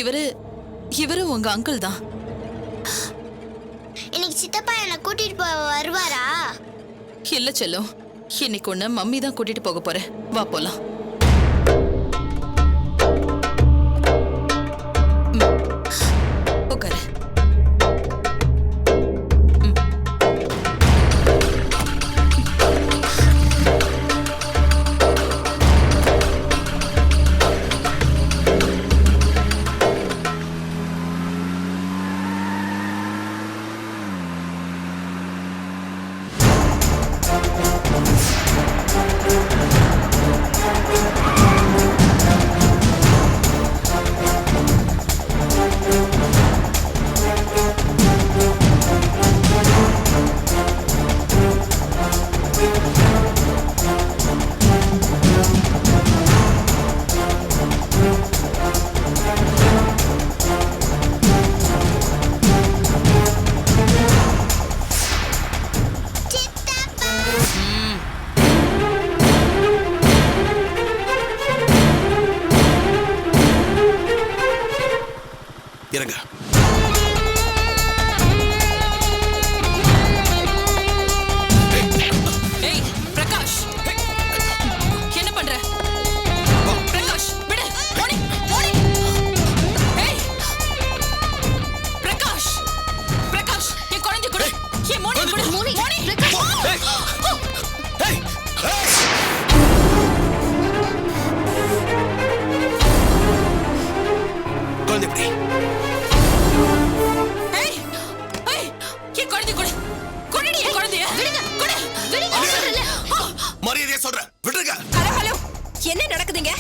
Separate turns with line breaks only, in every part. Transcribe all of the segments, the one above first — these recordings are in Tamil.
இவரு இவரு உங்க அங்கிள் தான்.
இன்னைக்கு சித்தப்பா என்ன கூட்டிட்டு போக வருவாரா?
இல்ல செல்லம், இன்னைக்கு ஒண்ணு மம்மி தான் கூட்டிட்டு போக போறேன். வா போலாம். உட்காரு.
இறங்க.
ஏய் பிரகாஷ், என்ன பண்ற? பிரகாஷ் விடு. மோனி மோனி. ஏய் பிரகாஷ், பிரகாஷ் என் குழந்தை கொடு. ஏய் மோனி கொடு. மோனி பிரகாஷ்.
ஏய் குழந்தை எப்படி? மரியாதையா சொல்றேன், விட்டுருங்க.
ஹலோ ஹலோ, என்ன நடக்குதுங்க?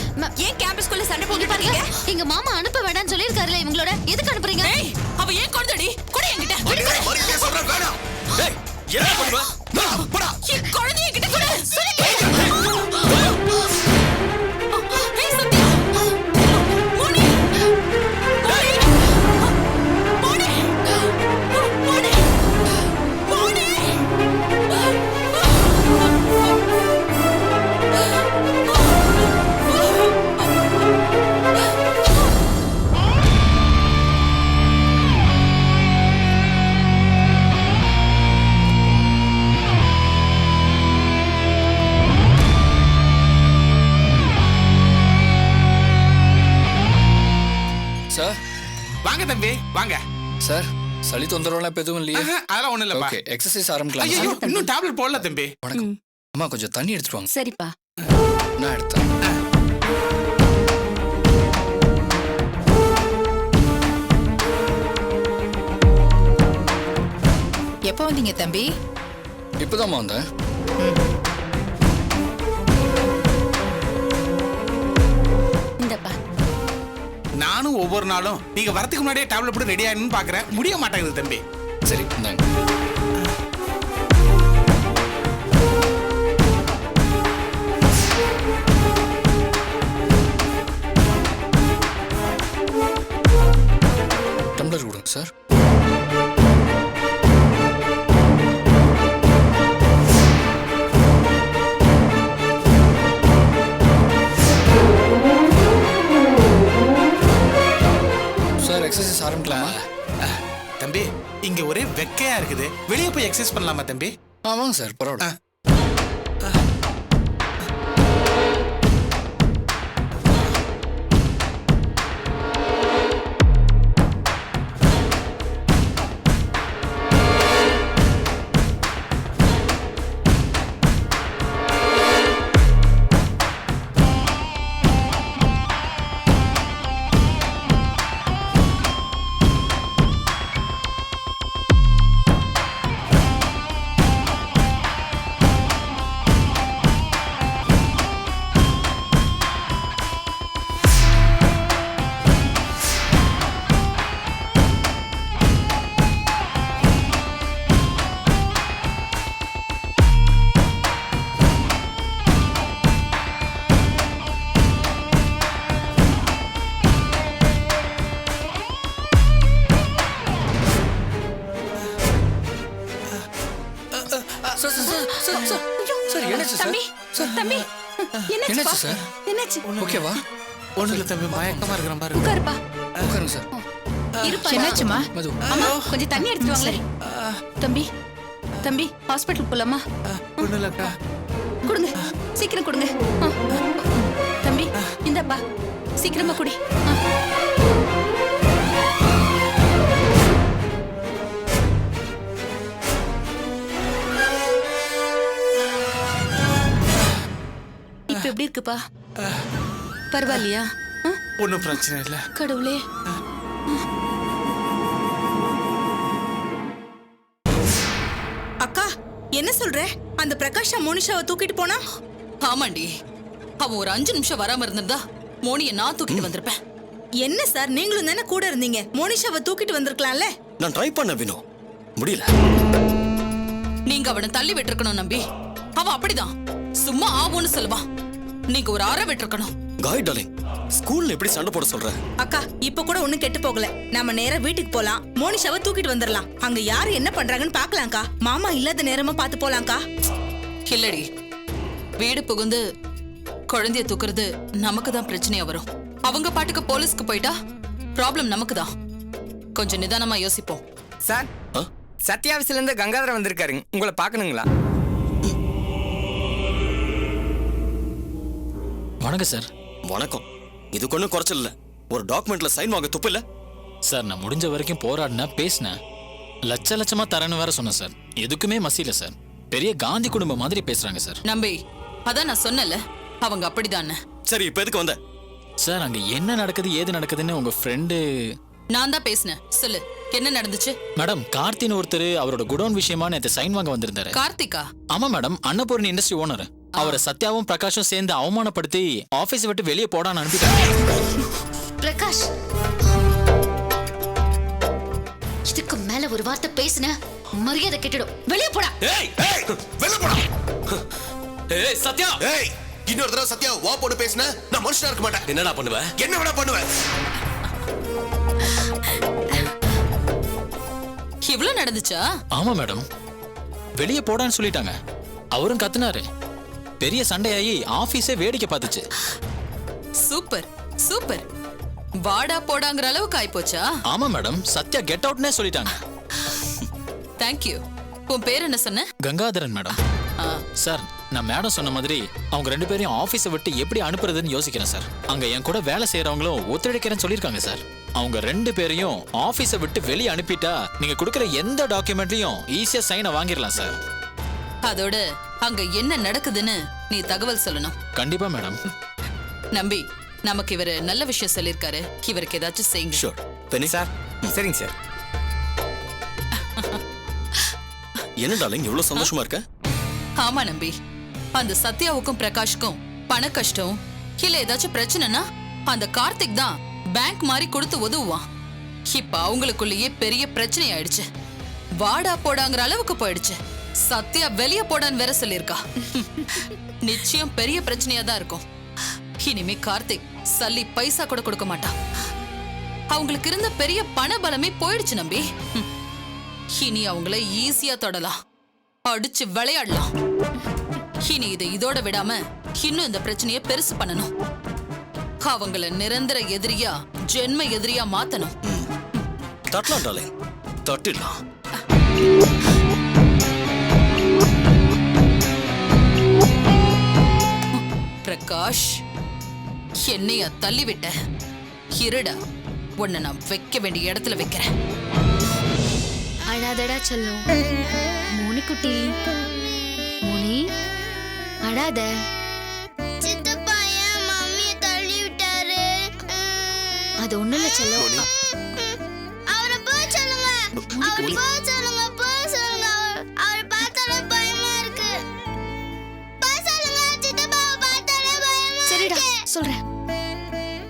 ஏன் கேம்பஸ்குள்ள சண்டை போட்டு பாருங்க?
எங்க மாமா அனுப்ப வேண்டாம்னு சொல்லிருக்காருல, இவங்களோட எதுக்கு அனுப்புறீங்க?
ஏய் அவ ஏன் குழந்தைடி? கொடு என்கிட்ட.
மரியாதையா சொல்றேன், வேணாம். ஏய் என்ன பண்ணுவ? போடா.
என் குழந்தைய என்கிட்ட கொடு. ஏய் சத்யா. மோனி. மோனி. மோனி. மோனி. மோனி.
சார்
வாங்க தம்பி வாங்க.
சார் சளி தொந்தரவுலாம் இப்போ எதுவும் இல்லையா?
அதெல்லாம் ஒண்ணும் இல்லப்பா.
ஓகே, எக்ஸசைஸ் ஆரம்பிக்கலாம்.
ஐயோ இன்னும் டேப்லெட் போடல தம்பி.
வணக்கம். அம்மா கொஞ்சம் தண்ணி எடுத்துட்டு வாங்க.
சரிப்பா.
நான் எடுத்தேன்.
எப்போ வந்தீங்க தம்பி?
இப்போதாம்மா வந்தேன்.
இந்தப்பா.
நானும் ஒவ்வொரு நாளும் நீங்க வரதுக்கு முன்னாடியே டேப்லெட் போட்டு ரெடி ஆகணும்னு பாக்குறேன், முடிய மாட்டேங்குது தம்பி.
சரி இந்தாங்க. டம்ளர் கொடுங்க சார். சார் எக்ஸசைஸ் ஆரம்பிக்கலாமா?
தம்பி இங்க ஒரே வெக்கையா இருக்குது, வெளியே போய் எக்ஸசைஸ் பண்ணலாமா தம்பி?
ஆமாங்க சார், பரவாயில்ல.
தம்பி தம்பி
என்னாச்சு சார்?
என்னாச்சு?
ஓகேவா?
ஒண்ணு இல்ல தம்பி, மயக்கமா இருக்கிற பாரு.
உட்காருப்பா.
உட்காருங்க சார்.
இருப்பா. என்னாச்சுமா?
மது
அம்மா கொஞ்சம் தண்ணி எடுத்துட்டு வாங்களே. தம்பி தம்பி ஹாஸ்பிட்டல் போலாமா?
ஒண்ணு இல்லக்கா.
கொடுங்க, சீக்கிரம் கொடுங்க. தம்பி இந்தப்பா, சீக்கிரமா குடி. இப்ப எப்படி இருக்குப்பா? பரவாயில்லையா?
ஒண்ணும் பிரச்சனை இல்ல.
கடவுளே.
அக்கா என்ன சொல்ற? அந்த பிரகாஷா மோனிஷாவை தூக்கிட்டு போனா?
ஆமாண்டி, அவன் ஒரு 5 நிமிஷம் வராம இருந்திருந்தா மோனிய நான் தூக்கிட்டு வந்திருப்பேன்.
என்ன சார், நீங்களும் தானே கூட இருந்தீங்க. மோனிஷாவை தூக்கிட்டு வந்திருக்கலாம்ல.
நான் ட்ரை பண்ண வினோ, முடியல.
நீங்க அவனை தள்ளி விட்டுருக்கணும் நம்பி. அவன் அப்படிதான், சும்மா ஆவோன்னு சொல்லுவான். நீங்க ஒரு அற விட்டுருக்கணும்.
காய் டார்லிங், ஸ்கூல்ல எப்படி சண்டை போட சொல்ற?
அக்கா இப்ப கூட ஒண்ணும் கெட்டு போகல. நாம நேரா வீட்டுக்கு போலாம், மோனிஷாவை தூக்கிட்டு வந்துடலாம். அங்க யாரு என்ன பண்றாங்கன்னு பாக்கலாம்க்கா. மாமா இல்லாத நேரமா பார்த்து போலாம்க்கா.
இல்லடி, வீடு புகுந்து குழந்தைய தூக்குறது நமக்கு தான் பிரச்சனையா வரும். அவங்க பாட்டுக்கு போலீஸ்க்கு போயிட்டா ப்ராப்ளம் நமக்கு தான். கொஞ்சம் நிதானமா யோசிப்போம்.
சார், சத்யா ஆஃபீஸ்ல இருந்து கங்காதரன் வந்திருக்காருங்க, உங்களை பார்க்கணுங்களா?
வணக்கம் சார்.
வணக்கம். இது ஒன்றும் குறைச்சல் இல்ல. ஒரு டாக்குமெண்ட்ல சைன் வாங்க துப்பு இல்ல
சார். நான் முடிஞ்ச வரைக்கும் போராடினேன், பேசினேன். லட்சமா தரேன்னு வேற சொன்னேன் சார். எதுக்குமே மசியல சார். பெரிய காந்தி குடும்பம் மாதிரி பேசுறாங்க சார்.
நம்பி, அதான் நான் சொன்னல, அவங்க அப்படிதான்.
சரி, இப்ப எதுக்கு வந்த?
சார், அங்க என்ன நடக்குது ஏது நடக்குதுன்னு உங்க ஃப்ரெண்டு.
நான் தான் பேசினேன். சொல்லு, என்ன நடந்துச்சு?
மேடம், கார்த்தின்னு ஒருத்தர் அவரோட குடோன் விஷயமா நேத்து சைன் வாங்க வந்திருந்தாரு.
கார்த்திகா?
ஆமா மேடம், அன்னபூர்ணி இண்டஸ்ட்ரி ஓனர். அவரை சத்யாவும் பிரகாஷும் சேர்ந்து அவமானப்படுத்தி ஆபீஸ் விட்டு வெளியே போடான்னு அனுப்பிட்டாங்க.
பிரகாஷ், இதுக்கு மேல ஒரு வார்த்தை பேசுன மரியாதை கெட்டுடும். வெளியே போடா.
ஏய் ஏய், வெளிய போடா. ஏய் சத்யா, ஏய் இன்னொரு தடவை சத்யா வா போடு பேசுன, நான் மனுஷனா இருக்க மாட்டேன். என்னடா பண்ணுவ? என்ன வேணா பண்ணுவேன்.
இவ்வளவு நடந்துச்சா?
ஆமா மேடம், வெளியே போடான்னு சொல்லிட்டாங்க. அவரும் கத்துனாரு. பெரிய சண்டையாகி ஆபீஸே வேடிக்கை பார்த்துச்சு.
Super super. வாடா போடாங்கிற அளவுக்கு ஆயிப்போச்சா?
ஆமா மேடம், சத்யா கெட் அவுட்னே சொல்லிட்டாங்க.
தேங்க்யூ. உன் பேர் என்ன சொன்ன?
கங்காதரன் மேடம். சார், நான் மேடம் சொன்ன மாதிரி அவங்க 2 பேரையும் ஆபீஸை விட்டு எப்படி அனுப்புறதுன்னு யோசிக்கிறேன் சார். அங்க என் கூட வேலை செய்யறவங்களும் ஒத்துழைக்கிறேன்னு சொல்லியிருக்காங்க சார். அவங்க 2 பேரையும் ஆபீஸை விட்டு வெளியே அனுப்பிட்டா நீங்க கொடுக்குற எந்த டாக்குமெண்ட்லயும் ஈஸியா சைனை வாங்கிடலாம் சார்.
அதோட அங்க என்ன நடக்குதுன்னு நீ தகவல் சொல்லணும்.
கண்டிப்பா மேடம்.
நம்பி, நமக்கு இவரு நல்ல விஷயம் சொல்லிருக்காரு. இவருக்கு ஏதாச்சும் செய்யுங்க.
ஷூர். பெனி
சார், சரிங்க சார்.
என்ன டார்லிங் இவ்வளவு சந்தோஷமா இருக்க?
ஆமா நம்பி, அந்த சத்யாவுக்கும் பிரகாஷ்க்கும் பண கஷ்டம் இல்ல ஏதாச்சும் பிரச்சனைனா அந்த கார்த்திக் தான் பேங்க் மாதிரி கொடுத்து உதவுவான். இப்ப அவங்களுக்குள்ளேயே பெரிய பிரச்சனை ஆயிடுச்சு. வாடா போடாங்கிற அளவுக்கு போயிடுச்சு. சத்யா வெளிய போடான்னு வேற சொல்லிருக்கா. நிச்சயம் பெரிய பிரச்சனையா தான் இருக்கும். இனிமே கார்த்திக் சல்லி பைசா கூட கொடுக்க மாட்டான். அவங்களுக்கு இருந்த பெரிய பண பலமே போயிடுச்சு நம்பி. இனி அவங்கள ஈஸியா தொடலாம், அடிச்சு விளையாடலாம். இனி இதை இதோட விடாம இன்னும் இந்த பிரச்சனையை பெருசு பண்ணணும். அவங்கள நிரந்தர எதிரியா, ஜென்ம எதிரியா மாத்தணும்.
தட்டலாம் டார்லிங், தட்டிடலாம்.
பிரகாஷ், என்னைய தள்ளிவிட்ட இருடா, உன்னை நான் வைக்க வேண்டிய இடத்துல வைக்கிறேன்.
அழாதடா சொல்லும் மோனிக்குட்டி. மோனி அழாத. சித்தப்பா ஏன் மம்மியை தள்ளி விட்டாரு? அது ஒண்ணும் இல்ல செல்லம். அவரை போய் சொல்லுங்க, அவரை போய் சொல்லுங்க, போய் சொல்லுங்க. அவரை பார்த்தாலே பயமா இருக்கு. போய் சொல்லுங்க, சித்தப்பாவை பார்த்தாலே பயமா இருக்கு. சரிடா சொல்றேன்.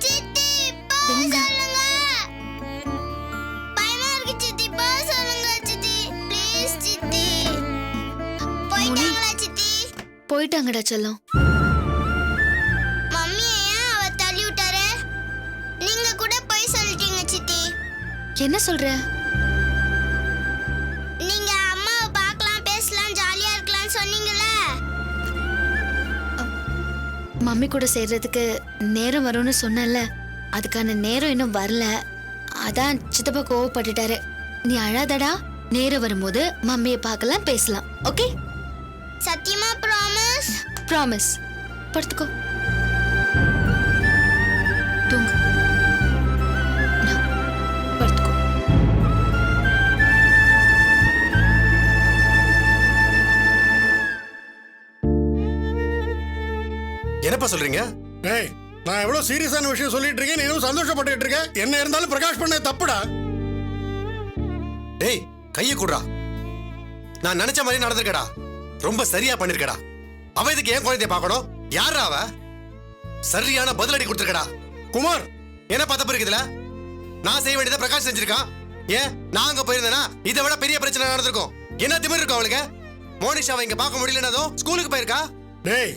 சித்தி போய் சொல்லுங்க. பயமா இருக்கு சித்தி, போய் சொல்லுங்க சித்தி. ப்ளீஸ் சித்தி. போயிட்டாங்களா சித்தி? போயிட்டாங்கடா செல்லம். மம்மியை ஏன் அவ தள்ளி விட்டாரு? நீங்க கூட போய் சொல்லிட்டீங்க சித்தி. என்ன சொல்ற? நீங்க அம்மாவை பார்க்கலாம், பேசலாம், ஜாலியா இருக்கலாம் சொன்னீங்கல்ல.
மம்மி கூட சேர்றதுக்கு நேரம் வரும்னு சொன்னல, அதுக்கான நேரம் இன்னும் வரல. அதான் சித்தப்பா கோவப்பட்டுட்டாரு. நீ அழாதடா, நேரம் வரும்போது மம்மியை பார்க்கலாம், பேசலாம். ஓகே?
சத்தியமா ப்ராமிஸ்?
ப்ராமிஸ். படுத்துக்கோ, தூங்கு. படுத்துக்கோ.
என்னப்பா சொல்றீங்க?
டேய், நான் எவ்வளவு சீரியஸான விஷயம் சொல்லிட்டு இருக்கேன், நீ இன்னும் சந்தோஷப்பட்டுட்டு இருக்க. என்ன இருந்தாலும் பிரகாஷ் பண்ண தப்புடா.
டேய், கையை குடுறா. நான் நினைச்ச மாதிரி நடந்திருக்கடா. ரொம்ப சரியா பண்ணிருக்கடா. அவ இதுக்கு ஏன் குழந்தைய பார்க்கணும்? யாரா அவ? சரியான பதிலடி கொடுத்துருக்கடா.
குமார்,
என்ன தப்பு இருக்குதுல? நான் செய்ய வேண்டியதை பிரகாஷ் செஞ்சிருக்கான். ஏன் நான் அங்க போயிருந்தேனா இதை விட பெரிய பிரச்சனை நடந்திருக்கும். என்ன திமிரு இருக்கும் அவளுக்கு? மோனிஷாவை இங்க பார்க்க முடியலனதும் ஸ்கூலுக்கு போயிருக்கா.
டேய்,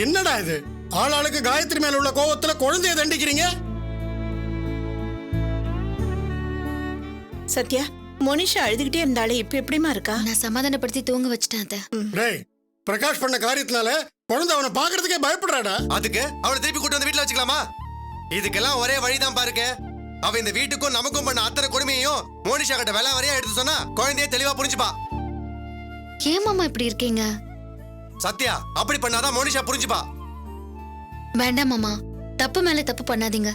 என்னடா இது? ஆளாளுக்கு காயத்ரி மேல உள்ள கோவத்துல குழந்தைய தண்டிக்கிறீங்க.
சத்யா, மோனிஷா அழுதுகிட்டே இருந்தாலே இப்ப எப்படிமா இருக்கா?
நான் சமாதானப்படுத்தி தூங்க வச்சிட்டேன் அத்தை.
டேய், பிரகாஷ் பண்ண காரியத்தினால குழந்தை அவனை பாக்குறதுக்கே பயப்படுறாடா.
அதுக்கு அவளை திருப்பி கூட்டு வந்து வீட்டுல வச்சுக்கலாமா? இதுக்கெல்லாம் ஒரே வழிதான் பாருங்க. அவ இந்த வீட்டுக்கும் நமக்கும் பண்ண அத்தனை கொடுமையையும் மோனிஷா கிட்ட வேலை வரையா எடுத்து சொன்னா குழந்தைய தெளிவா புரிஞ்சுப்பா.
ஏன் மாமா இப்படி இருக்கீங்க?
சத்யா, அப்படி பண்ணாதான் மோனிஷா புரிஞ்சுப்பா.
வேண்டாம் மாமா, தப்பு மேல தப்பு பண்ணாதீங்க.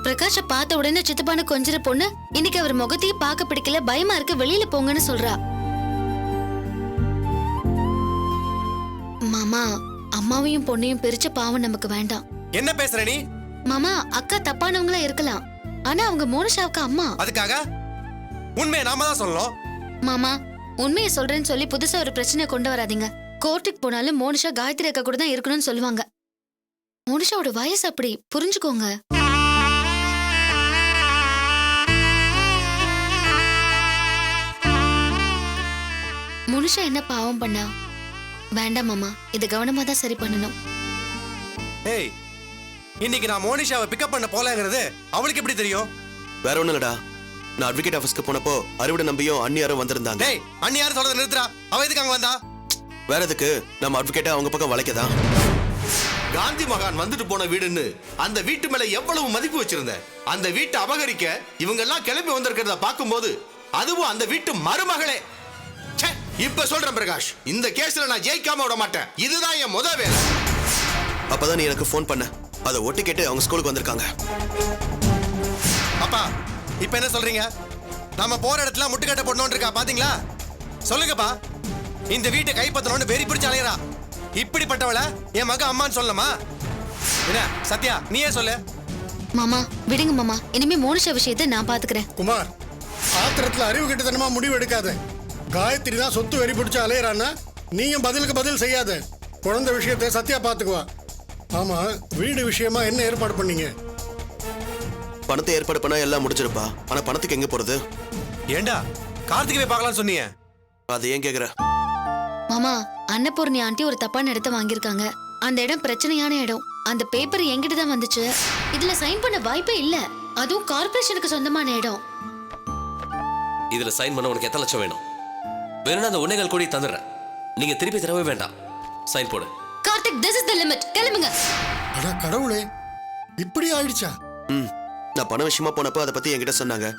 பிரகாஷ பார்த்த உடனே சித்தப்பான கொஞ்சிற பொண்ணு இன்னைக்கு அவர் முகத்தையே பார்க்க பிடிக்கல, பயமா இருக்கு, வெளியில போங்கன்னு சொல்றா. மாமா, அம்மாவையும் பொண்ணையும் பிரிச்ச பாவம் நமக்கு வேண்டாம்.
என்ன பேசுற நீ?
மாமா, அக்கா தப்பானவங்களா இருக்கலாம், ஆனா அவங்க மோனிஷாவுக்கு அம்மா.
அதுக்காக உண்மையை நாம தான் சொல்லணும்.
மாமா, உண்மையை சொல்றேன்னு சொல்லி புதுசா ஒரு பிரச்சனையை கொண்டு வராதீங்க. கோர்ட்டுக்கு போனாலும் மோனிஷா காயத்ரி அக்கா கூட தான் இருக்கணும்னு சொல்லுவாங்க. மோனிஷாவோட வயசு அப்படி, புரிஞ்சுக்கோங்க. மோனிஷா என்ன பாவம் பண்ணா? வேண்டாம் மாமா, இது கவனமா தான் சரி பண்ணணும்.
ஏய், இன்னைக்கு நான் மோனிஷாவை பிக்கப் பண்ண போலங்கிறது அவளுக்கு எப்படி தெரியும்?
வேற ஒண்ணும் இல்லடா, நான் அட்வொகேட் ஆபீஸ்க்கு போனப்போ அறுவடை நம்பியும் அண்ணியாரும் வந்திருந்தாங்க.
டேய், அண்ணியாரும் சொல்றத நிறுத்துறா. அவ எதுக்கு அங்க வந்தா?
வேற எதுக்கு? நம்ம அட்வொகேட்டா அவங்க பக்கம் வளைக்கதான்.
காந்தி மகான் வந்துட்டு போன வீடுன்னு அந்த வீட்டு மேல எவ்வளவு மதிப்பு வச்சிருந்த அந்த வீட்டை அபகரிக்க இவங்க எல்லாம் கிளம்பி வந்திருக்கிறத பார்க்கும்போது, அதுவும் அந்த வீட்டு மருமகளே. ச்சே, இப்ப சொல்றேன் பிரகாஷ், இந்த கேஸ்ல நான் ஜெயிக்காம விட மாட்டேன். இதுதான் என் முத வேலை.
அப்பதான் நீ எனக்கு ஃபோன் பண்ண. அதை ஒட்டி கேட்டு அவங்க ஸ்கூலுக்கு வந்திருக்காங்க.
அப்பா, இப்ப என்ன சொல்றீங்க? நாம போற இடத்துல முட்டுக்கட்டை போடணும்னு இருக்கா பாத்தீங்களா? சொல்லுங்கப்பா. இந்த வீட்டை கைப்பற்றணும்னு வெறி பிடிச்சு அலையறா. இப்படிப்பட்டவள என் மக அம்மான்னு சொல்லணுமா? என்ன சத்யா, நீயே சொல்லு.
மாமா, விடுங்க மாமா, இனிமே மோனிஷா விஷயத்தை நான் பாத்துக்கிறேன்.
குமார், ஆத்திரத்துல அறிவு கெட்டத்தனமா முடிவு எடுக்காத. காயத்ரி தான் சொத்து வெறி பிடிச்சு அலையறான்னா நீங்க பதிலுக்கு பதில் செய்யாத. குழந்தை விஷயத்தை சத்யா பாத்துக்குவா. ஆமா, வீடு விஷயமா என்ன ஏற்பாடு பண்ணீங்க?
பணத்தை ஏற்பாடு பண்ணா எல்லாம் முடிச்சிருப்பா. ஆனா பணத்துக்கு எங்க போறது?
ஏண்டா கார்த்திகை பார்க்கலாம்னு சொன்னீங்க?
அது ஏன் கேக்குற?
மாமா, அன்னபூர்ணி ஆண்டி ஒரு தப்பான இடத்த வாங்கியிருக்காங்க. அந்த இடம் பிரச்சனையான இடம். அந்த பேப்பர் என்கிட்ட தான் வந்துச்சு. இதுல சைன் பண்ண வாய்ப்பே இல்ல. அதுவும் கார்ப்பரேஷனுக்கு சொந்தமான இடம்.
இதுல சைன் பண்ண உனக்கு எத்தனை லட்சம் வேணும்? வேணும்னா அந்த 1.25 கோடி தந்துடுறேன். நீங்க திருப்பி தரவே வேண்டாம். சைன் போடு.
Karthik, this is the limit. கிளம்புங்க.
அட கடவுளே, இப்படி ஆயிடுச்சா?
நான் பண விஷயமா போனப்போ அதை பத்தி என்கிட்ட சொன்னாங்க.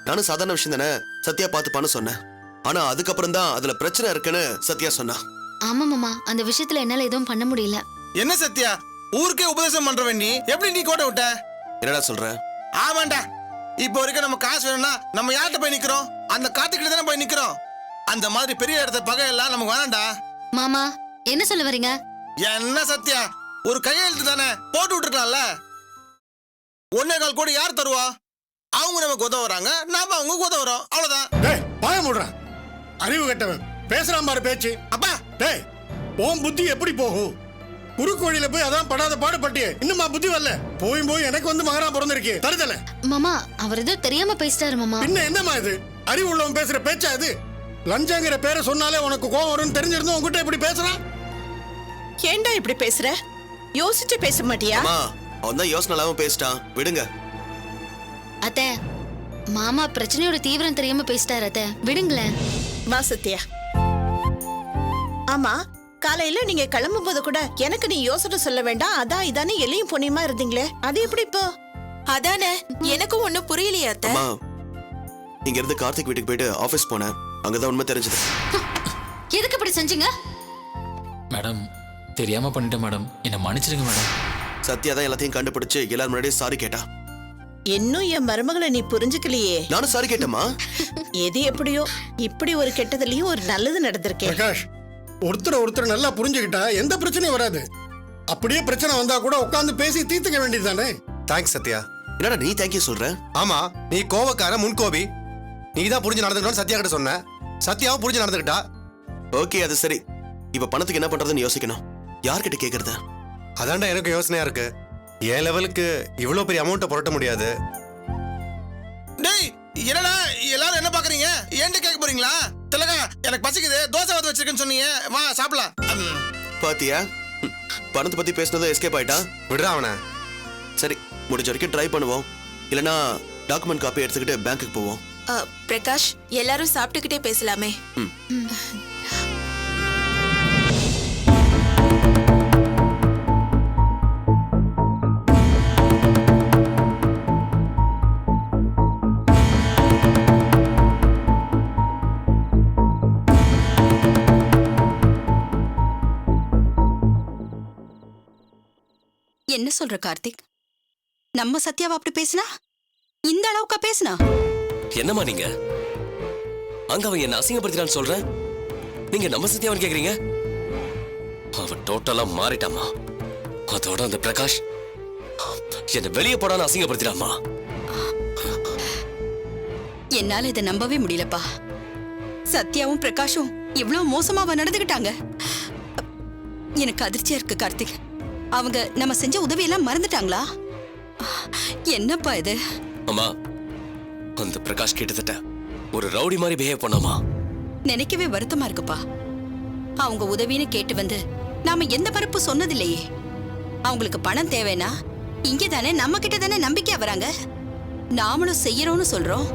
நானும் சாதாரண விஷயம் தானே சத்யா பார்த்து பண்ண சொன்னேன். ஆனா அதுக்கப்புறம் தான் அதுல பிரச்சனை இருக்குன்னு சத்யா சொன்னா.
ஆமா மாமா, அந்த விஷயத்துல என்னால எதுவும் பண்ண முடியல.
என்ன சத்யா, ஊருக்கே உபதேசம் பண்றவன் நீ எப்படி நீ கோட்டை விட்ட?
என்னடா சொல்ற?
ஆமாண்டா, இப்போ வரைக்கும் நம்ம காசு வேணும்னா நம்ம யார்கிட்ட போய் நிக்கிறோம்? அந்த காத்துக்கிட்ட தானே போய் நிக்கிறோம். அந்த மாதிரி பெரிய இடத்த பகையெல்லாம் நமக்கு வேணாம்டா.
மாமா, என்ன சொல்ல வரீங்க?
என்ன சத்யா, ஒரு கையெழுத்து தானே போட்டு விட்டுருக்கலாம்ல. 1.25 கோடி யார் தருவா? அவங்க நமக்கு உதவுறாங்க, நாம அவங்க உதவுறோம், அவ்வளவுதான்.
டேய், பாய மூடுறா. அறிவு கெட்டவன் பேசுறான் பாரு பேச்சு.
அப்பா,
டேய், உன் புத்தி எப்படி போகும்? குறுக்கு வழியில போய் அதான் படாத பாடுபட்டியே, இன்னுமா புத்தி வரல? போய் போய் எனக்கு வந்து மகனா பிறந்திருக்கே, தருதல.
மாமா, அவர் ஏதோ தெரியாம பேசிட்டாரு மாமா.
இன்னும் என்னமா இது? அறிவு உள்ளவன் பேசுற பேச்சா இது? லஞ்சங்கிற பேரை சொன்னாலே உனக்கு கோவம் வரும்னு தெரிஞ்சிருந்தோம் உங்ககிட்ட எப்படி பேசுறான்?
ஏண்டா இப்படி பேசுற? யோசிச்சு பேச மாட்டியா?
அவன் தான் யோசனை இல்லாம பேசிட்டான், விடுங்க.
அத்தை, மாமா பிரச்சனையோட தீவிரம் தெரியாம பேசிட்டாரு. அத்தை, விடுங்களேன்.
வா சத்யா. ஆமா,
காலையில நீங்க கிளம்பும் போது கூட எனக்கு நீ யோசனை சொல்ல வேண்டாம், அதான் இதானே எலியும் பொண்ணியமா இருந்தீங்களே, அது எப்படி இப்போ?
அதானே எனக்கும் ஒண்ணும் புரியலையா அத்தை.
அம்மா இங்க இருந்து கார்த்திக் வீட்டுக்கு போயிட்டு ஆபீஸ் போனேன், அங்கதான் உண்மை தெரிஞ்சது.
எதுக்கு இப்படி செஞ்சீங்க?
மேடம் தெரியாம பண்ணிட்டேன் மேடம், என்ன மன்னிச்சிடுங்க மேடம்.
சத்யா தான் எல்லாத்தையும் கண்டுபிடிச்சு எல்லாரும் முன்னாடியே சாரி கேட்டா.
இன்னும் என் மருமகளை நீ புரிஞ்சுக்கலையே.
நானும் சாரி கேட்டேம்மா.
எது எப்படியோ இப்படி ஒரு கெட்டதுலயும் ஒரு நல்லது நடந்திருக்கேன்.
பிரகாஷ், ஒருத்தர் நல்லா புரிஞ்சுக்கிட்டா எந்த பிரச்சனையும் வராது. அப்படியே பிரச்சனை வந்தா கூட உட்கார்ந்து பேசி தீர்த்துக்க வேண்டியதுதானே.
தேங்க்ஸ் சத்யா.
என்னடா நீ தேங்க்யூ சொல்ற?
ஆமா, நீ கோவக்கார முன்கோபி. நீ தான் புரிஞ்சு நடந்துக்கணும்னு சத்யா கிட்ட சொன்ன, சத்யாவும் புரிஞ்சு நடந்துக்கிட்டா.
ஓகே அது சரி, இப்ப பணத்துக்கு என்ன பண்றதுன்னு யோசிக்கணும். யார்கிட்ட கேக்குறது?
அதான்டா எனக்கு யோசனையா இருக்கு. என் லெவலுக்கு இவ்வளவு பெரிய அமௌண்ட்டை புரட்ட முடியாது.
டேய் என்னடா எல்லாரும் என்ன பாக்குறீங்க? ஏன்ட்ட கேட்க போறீங்களா? திலகா எனக்கு பசிக்குது, தோசை வந்து வச்சிருக்கேன்னு சொன்னீங்க, வா சாப்பிடலாம்.
பாத்தியா, பணத்தை பத்தி பேசினதும் எஸ்கேப் ஆயிட்டா.
விடுறா அவனை.
சரி, முடிஞ்ச வரைக்கும் ட்ரை பண்ணுவோம். இல்லனா டாக்குமெண்ட் காப்பி எடுத்துக்கிட்டு பேங்க்குக்கு போவோம்.
பிரகாஷ், எல்லாரும் சாப்பிட்டுக்கிட்டே பேசலாமே.
என்ன சொல்ற கார்த்திக்? நம்ம சத்யாவா அப்படி பேசினா? இந்த அளவுக்கா பேசினா?
என்னம்மா நீங்க அங்க அவன் என்ன அசிங்கப்படுத்தினான்னு சொல்ற, நீங்க நம்ம சத்யாவன் கேக்குறீங்க? அவன் டோட்டலா மாறிட்டாமா. அதோட அந்த பிரகாஷ் என்ன வெளியே போடான்னு அசிங்கப்படுத்தினாமா.
என்னால இதை நம்பவே முடியலப்பா. சத்யாவும் பிரகாஷும் இவ்வளவு மோசமாவா நடந்துகிட்டாங்க? எனக்கு அதிர்ச்சியா இருக்கு கார்த்திக். அவங்க நம்ம செஞ்ச உதவியெல்லாம் மறந்துட்டாங்களா? என்னப்பா இது?
அம்மா, அந்த பிரகாஷ் கிட்டத்தட்ட ஒரு ரவுடி மாதிரி பிஹேவ் பண்ணாமா.
நினைக்கவே வருத்தமா இருக்குப்பா. அவங்க உதவின்னு கேட்டு வந்து நாம எந்த மறுப்பு சொன்னதில்லையே. அவங்களுக்கு பணம் தேவைன்னா இங்கே தானே நம்ம கிட்ட தானே நம்பிக்கையா வராங்க. நாமளும் செய்யறோம்னு சொல்றோம்.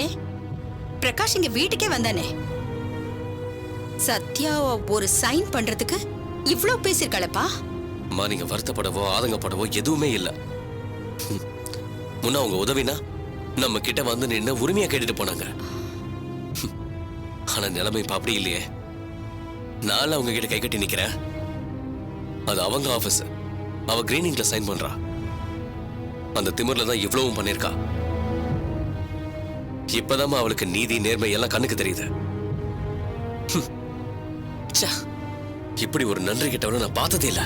ஏன் பிரகாஷ் இங்க வீட்டுக்கே வந்தானே, சத்யா ஒரு சைன் பண்றதுக்கு இவ்ளோ பேசிருக்காளப்பா.
அம்மா, நீங்க வருத்தப்படவோ ஆதங்கப்படவோ எதுவுமே இல்ல. முன்ன அவங்க உதவினா நம்ம கிட்ட வந்து நின்று உரிமையா கேட்டுட்டு போனாங்க. ஆனா நிலைமை இப்ப அப்படி இல்லையே. நான் அவங்க கிட்ட கை கட்டி நிக்கிறேன். அது அவங்க ஆபீஸ், அவ கிரீனிங்ல சைன் பண்றா. அந்த திமிர்ல தான் இவ்வளவும் பண்ணிருக்கா. இப்பதான் அவளுக்கு நீதி நேர்மை எல்லாம் கண்ணுக்கு தெரியுது. இப்படி ஒரு நன்றி கிட்டவன நான் பார்த்ததே இல்ல.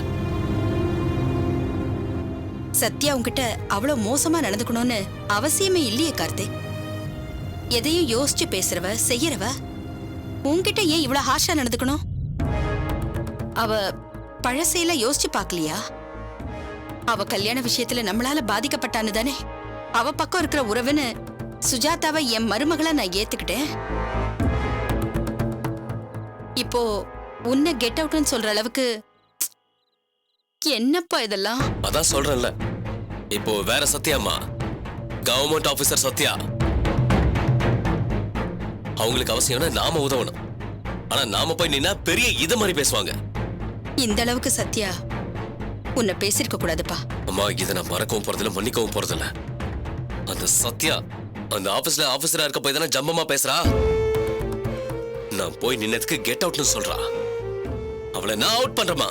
சத்யா உன்கிட்ட அவ்வளவு மோசமா நடந்துக்கணும்னு அவசியமே இல்லையே கார்த்திக். எதையும் யோசிச்சு பேசுறவ செய்யறவ உன்கிட்ட ஏன் இவ்வளவு ஹார்ஷா நடந்துக்கணும்? அவ பழசையில யோசிச்சு பாக்கலையா? அவ கல்யாண விஷயத்துல நம்மளால பாதிக்கப்பட்டான்னு தானே அவ பக்கம் இருக்கிற உறவுன்னு சுஜாதாவை என் மருமகளா நான் ஏத்துக்கிட்டேன். இப்போ உன்னை கெட் அவுட்னு சொல்ற அளவுக்கு என்னப்பா இதெல்லாம்?
அதான் சொல்றேன்ல, இப்போ வேற சத்யாமா, கவர்மெண்ட் ஆபீசர் சத்யா. அவங்களுக்கு அவசியம்னா நாம உதவணும். ஆனா நாம போய் நின்னா பெரிய இத மாதிரி பேசுவாங்க.
இந்த அளவுக்கு சத்யா உன்னை பேசிருக்க கூடாதுப்பா.
அம்மா, இதை நான் மறக்கவும் போறதில்ல, மன்னிக்கவும் போறதில்ல. அந்த சத்யா அந்த ஆபீஸ்ல ஆபீசரா இருக்க போய் தானே ஜம்பமா பேசுறா. நான் போய் நின்னதுக்கு கெட் அவுட்னு சொல்றா. அவளை நான் அவுட் பண்றேமா.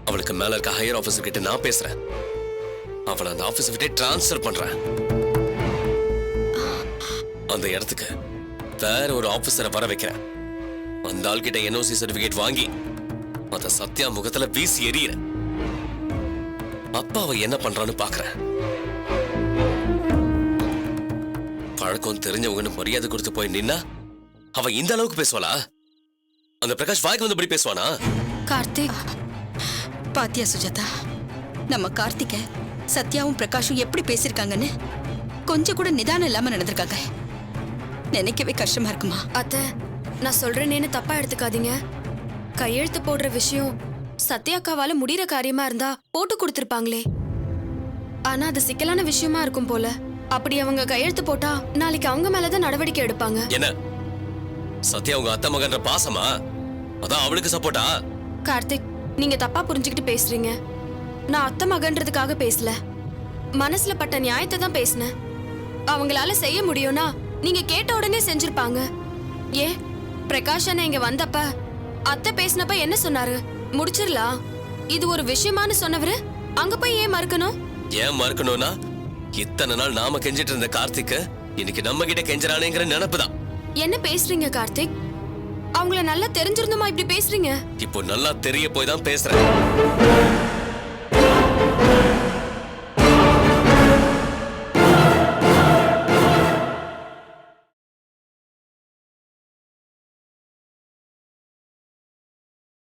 அவளுக்கு மேல இருக்க ஹையர் ஆபீசர் கிட்ட நான் பேசுறேன். அவளை அந்த ஆபீஸ் விட்டே டிரான்ஸ்ஃபர் பண்றேன். அந்த இடத்துக்கு வேற ஒரு ஆபீசரை வர வைக்கிறேன். அந்த ஆள் கிட்ட என்ஓசி சர்டிபிகேட் வாங்கி அத சத்யா முகத்துல வீசி எறிகிறேன். அப்பா அவ என்ன பண்றான்னு பாக்குறேன். பழக்கம் தெரிஞ்சவங்கன்னு மரியாதை கொடுத்து போய் நின்னா அவ இந்த அளவுக்கு பேசுவாளா? அந்த பிரகாஷ் வாய்க்கு வந்தபடி பேசுவானா?
கார்த்திக், பாத்தியா சுஜாதா, நம்ம கார்த்திக சத்யாவும் பிரகாஷும் எப்படி பேசிருக்காங்கன்னு கொஞ்சம் கூட நிதானம் இல்லாம நடந்திருக்காங்க. நினைக்கவே கஷ்டமா இருக்குமா?
அத்தை, நான் சொல்றேன்னு தப்பா எடுத்துக்காதீங்க. கையெழுத்து போடுற விஷயம் சத்யாக்காவால முடிகிற காரியமா இருந்தா போட்டு கொடுத்துருப்பாங்களே. ஆனா அது சிக்கலான விஷயமா இருக்கும் போல. அப்படி அவங்க கையெழுத்து போட்டா நாளைக்கு அவங்க மேலதான் நடவடிக்கை எடுப்பாங்க.
என்ன சத்யா உங்க அத்தை மகன்ற பாசமா? அதான் அவளுக்கு சப்போர்ட்டா?
கார்த்திக், நீங்க தப்பா புரிஞ்சுக்கிட்டு பேசுறீங்க. நான் அத்தை மகன்றதுக்காக பேசல, மனசுல பட்ட நியாயத்தை தான் பேசினேன். அவங்களால செய்ய முடியும்னா நீங்க கேட்ட உடனே செஞ்சிருப்பாங்க. ஏன் பிரகாஷ் அண்ணா இங்க வந்தப்ப அத்தை பேசினப்ப என்ன சொன்னாரு? முடிச்சிடலாம், இது ஒரு விஷயமானு சொன்னவரு அங்க போய் ஏன் மறுக்கணும்?
ஏன் மறுக்கணும்னா இத்தனை நாள் நாம கெஞ்சிட்டு இருந்த கார்த்திக் இன்னைக்கு நம்ம கிட்ட கெஞ்சறானேங்கிற நினைப்புதான்.
என்ன பேசுறீங்க கார்த்திக்? அவங்கள நல்லா தெரிஞ்சிருந்தோமா இப்படி பேசுறீங்க?
இப்போ நல்லா தெரிய போய் தான் பேசுறேன்.